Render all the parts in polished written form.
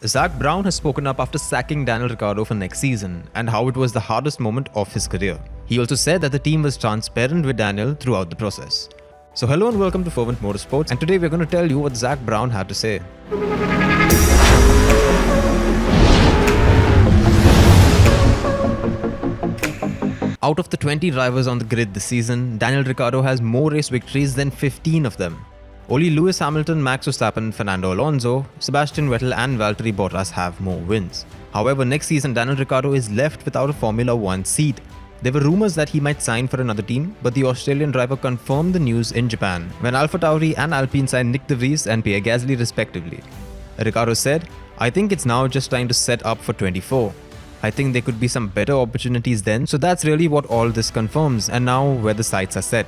Zak Brown has spoken up after sacking Daniel Ricciardo for next season and how it was the hardest moment of his career. He also said that the team was transparent with Daniel throughout the process. So hello and welcome to Fervent Motorsports, and today we're going to tell you what Zak Brown had to say. Out of the 20 drivers on the grid this season, Daniel Ricciardo has more race victories than 15 of them. Only Lewis Hamilton, Max Verstappen, Fernando Alonso, Sebastian Vettel and Valtteri Bottas have more wins. However, next season Daniel Ricciardo is left without a Formula 1 seat. There were rumours that he might sign for another team, but the Australian driver confirmed the news in Japan when AlphaTauri and Alpine signed Nick De Vries and Pierre Gasly respectively. Ricciardo said, "I think it's now just trying to set up for 24. I think there could be some better opportunities then, so that's really what all this confirms, and now where the sights are set."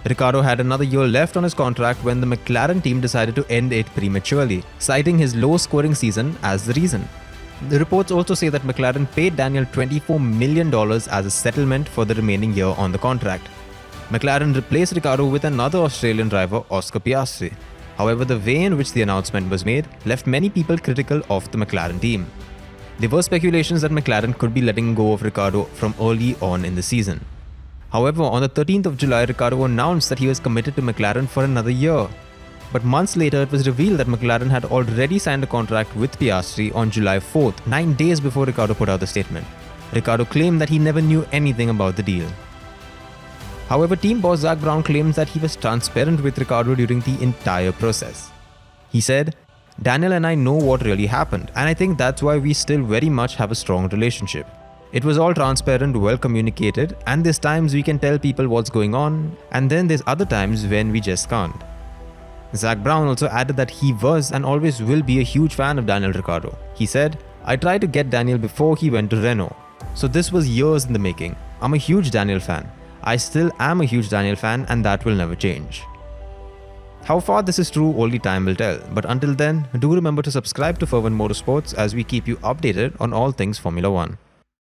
Ricciardo had another year left on his contract when the McLaren team decided to end it prematurely, citing his low-scoring season as the reason. The reports also say that McLaren paid Daniel $24 million as a settlement for the remaining year on the contract. McLaren replaced Ricciardo with another Australian driver, Oscar Piastri. However, the way in which the announcement was made left many people critical of the McLaren team. There were speculations that McLaren could be letting go of Ricciardo from early on in the season. However, on the 13th of July, Ricciardo announced that he was committed to McLaren for another year. But months later, it was revealed that McLaren had already signed a contract with Piastri on July 4th, 9 days before Ricciardo put out the statement. Ricciardo claimed that he never knew anything about the deal. However, team boss Zak Brown claims that he was transparent with Ricciardo during the entire process. He said, "Daniel and I know what really happened, and I think that's why we still very much have a strong relationship. It was all transparent, well communicated, and there's times we can tell people what's going on, and then there's other times when we just can't." Zak Brown also added that he was and always will be a huge fan of Daniel Ricciardo. He said, "I tried to get Daniel before he went to Renault, so this was years in the making. I'm a huge Daniel fan. I still am a huge Daniel fan, and that will never change." How far this is true, only time will tell, but until then, do remember to subscribe to Fervent Motorsports as we keep you updated on all things Formula 1.